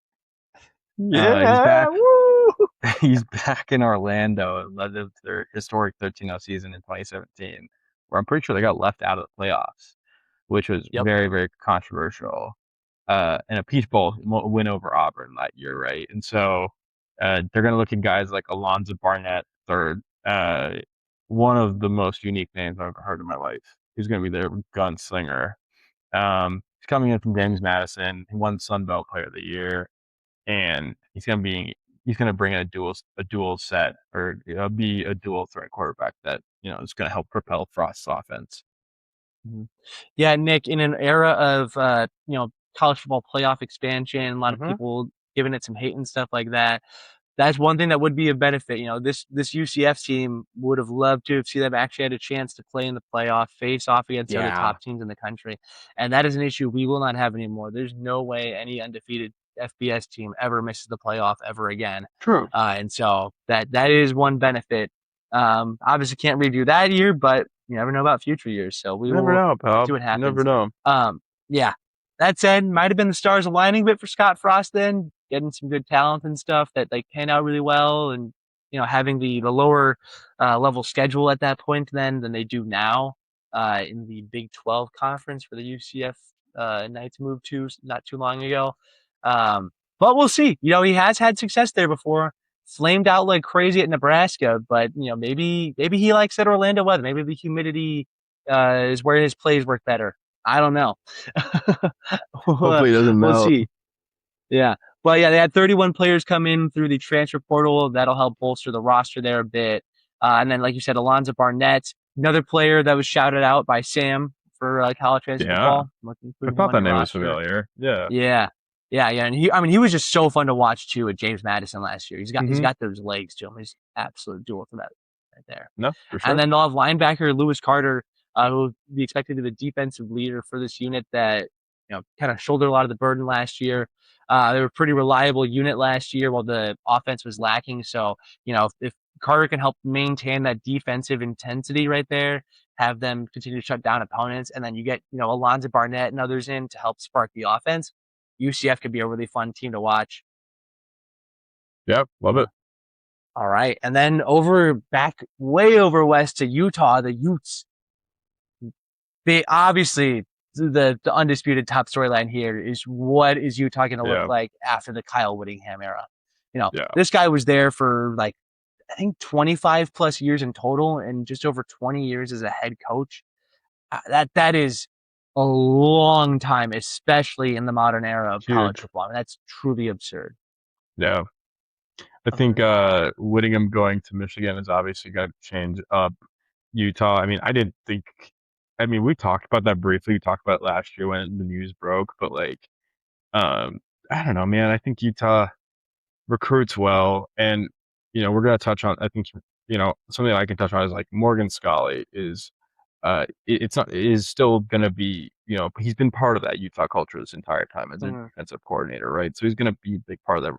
He's Yeah, back. woo! He's back in Orlando and led them to their historic 13-0 season in 2017, where I'm pretty sure they got left out of the playoffs, which was Yep. very, very controversial. And a Peach Bowl win over Auburn that year, right? And so they're going to look at guys like Alonzo Barnett, third, one of the most unique names I've ever heard in my life. He's going to be their gunslinger. He's coming in from James Madison. He won Sun Belt Player of the Year, and he's going to bring in a dual set or be a dual threat quarterback that is going to help propel Frost's offense. Mhm. Yeah, Nick, in an era of college football playoff expansion, a lot of Mm-hmm. people giving it some hate and stuff like that. That's one thing that would be a benefit. This UCF team would have loved to see them actually had a chance to play in the playoff, face off against the other Yeah, top teams in the country, and that is an issue we will not have anymore. There's no way any undefeated FBS team ever misses the playoff ever again, true. and so that is one benefit. Obviously, can't redo that year, but you never know about future years. So we You never will know, see pal. what You never happens. know. Yeah. That said, might have been the stars aligning a bit for Scott Frost then, getting some good talent and stuff that like pan out really well, and having the lower level schedule at that point then than they do now in the Big 12 conference for the UCF Knights moved to not too long ago. But we'll see. He has had success there before. Flamed out like crazy at Nebraska, but maybe he likes that Orlando weather. Maybe the humidity is where his plays work better. I don't know. Hopefully, it doesn't We'll melt. see. Yeah. But yeah, they had 31 players come in through the transfer portal. That'll help bolster the roster there a bit. And then, like you said, Alonzo Barnett, another player that was shouted out by Sam for college fantasy Yeah, football. I Including him thought on that your name was roster. familiar. Yeah. Yeah. Yeah, yeah. And he was just so fun to watch too at James Madison last year. He's Mm-hmm. got those legs to him. He's absolute dual threat right there. No, for And sure. then they'll have linebacker Lewis Carter, who will be expected to be the defensive leader for this unit that kind of shouldered a lot of the burden last year. They were a pretty reliable unit last year while the offense was lacking. So if Carter can help maintain that defensive intensity right there, have them continue to shut down opponents, and then you get Alonzo Barnett and others in to help spark the offense. UCF could be a really fun team to watch. Yep, love it. All right, and then way over west to Utah, the Utes. They obviously the undisputed top storyline here is what is Utah going to look Yeah, like after the Kyle Whittingham era. yeah, This guy was there for like I think 25 plus years in total, and just over 20 years as a head coach. That is a long time, especially in the modern era of college huge. football. I mean, that's truly absurd. Yeah, I think Whittingham going to Michigan is obviously going to change up Utah. I mean, I didn't think. I mean, we talked about that briefly. We talked about it last year when the news broke, but like, I don't know, man. I think Utah recruits well, and we're gonna touch on. I think something I can touch on is like Morgan Scully is. It's not it is still gonna be he's been part of that Utah culture this entire time as a Mhm. defensive coordinator, right? So he's gonna be a big part of that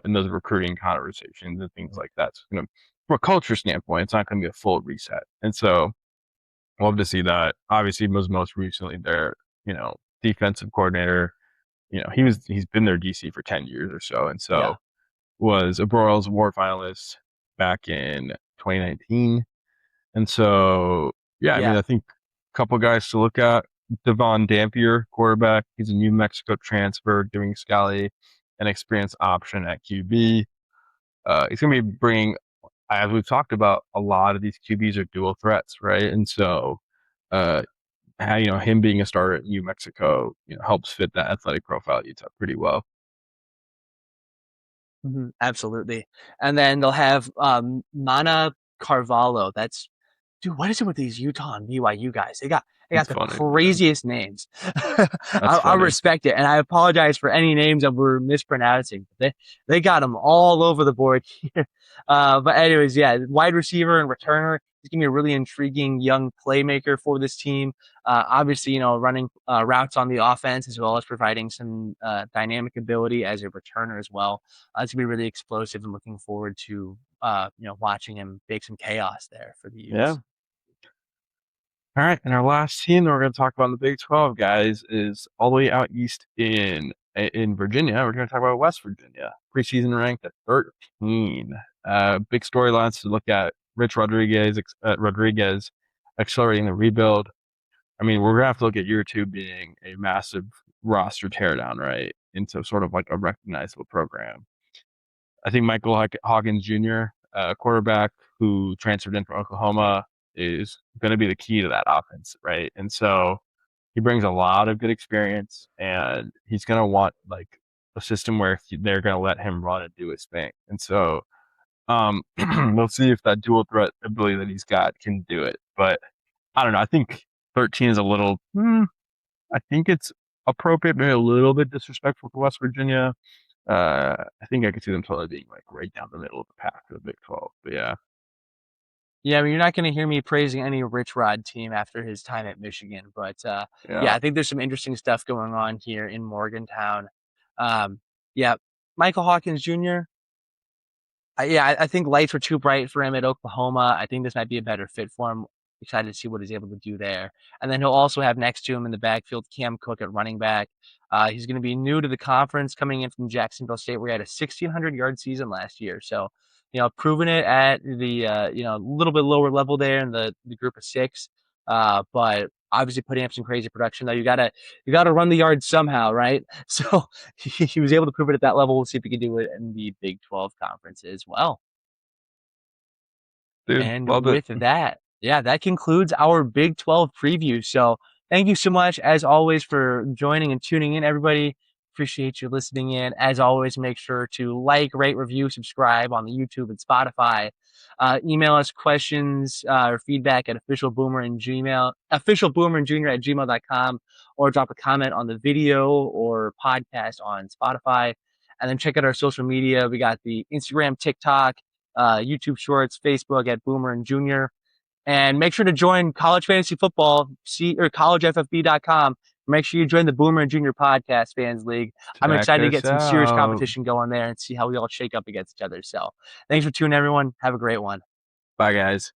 in those recruiting conversations and things like that. So from a culture standpoint, it's not going to be a full reset. And so love to see that. Obviously, he was most recently their, defensive coordinator. He's been their DC for 10 years or so. And Yeah, so was a Broyles Award finalist back in 2019. And so, yeah, I mean, yeah, I think a couple guys to look at. Devon Dampier, quarterback. He's a New Mexico transfer, giving Scally an experience option at QB. He's going to be bringing, as we've talked about, a lot of these QBs are dual threats, right? And so, uh, him being a starter at New Mexico, helps fit that athletic profile at Utah pretty well. absolutely. And then they'll have Mana Carvalho. That's dude. What is it with these Utah and BYU guys? They got They got It's the funny, man. craziest names. That's I funny. respect it, and I apologize for any names that we're mispronouncing. They got them all over the board here. But anyways, yeah, wide receiver and returner. He's gonna be a really intriguing young playmaker for this team. Obviously, running routes on the offense as well as providing some dynamic ability as a returner as well. It's gonna be really explosive, and looking forward to watching him bake some chaos there for the Yeah. Utes. All right, and our last team that we're going to talk about in the Big 12, guys, is all the way out east in Virginia. We're going to talk about West Virginia, preseason ranked at 13. Big storylines to look at: Rich Rodriguez accelerating the rebuild. I mean, we're going to have to look at year two being a massive roster teardown, right, into sort of like a recognizable program. I think Michael Hawkins Jr., quarterback who transferred in from Oklahoma, is going to be the key to that offense, right? And so he brings a lot of good experience, and he's going to want like a system where they're going to let him run and do his thing. And so we'll see if that dual threat ability that he's got can do it. But I don't know. I think 13 is a little. I think it's appropriate, maybe a little bit disrespectful to West Virginia. I think I could see them totally being like right down the middle of the pack for the Big 12. But yeah. Yeah, I mean, you're not going to hear me praising any Rich Rod team after his time at Michigan, but yeah, Yeah. I think there's some interesting stuff going on here in Morgantown. Yeah, Michael Hawkins Jr. I think lights were too bright for him at Oklahoma. I think this might be a better fit for him. Excited to see what he's able to do there. And then he'll also have next to him in the backfield Cam Cook at running back. He's going to be new to the conference, coming in from Jacksonville State, where he had a 1,600-yard season last year. So, proving it at the a little bit lower level there in the group of six. But obviously putting up some crazy production. Though you gotta run the yards somehow, right? So he was able to prove it at that level. We'll see if he can do it in the Big 12 conference as well. Dude, And love it. with that, yeah, that concludes our Big 12 preview. So thank you so much, as always, for joining and tuning in, everybody. Appreciate you listening in. As always, make sure to like, rate, review, subscribe on the YouTube and Spotify. Email us questions or feedback at officialboomerandjr@gmail.com, or drop a comment on the video or podcast on Spotify. And then check out our social media. We got the Instagram, TikTok, YouTube Shorts, Facebook at Boomer and Junior. And make sure to join College Fantasy Football, or collegeFFB.com. Make sure you join the Boomer and Junior Podcast Fans League. I'm Check excited to us get some serious out. competition going there and see how we all shake up against each other. So thanks for tuning in, everyone. Have a great one. Bye, guys.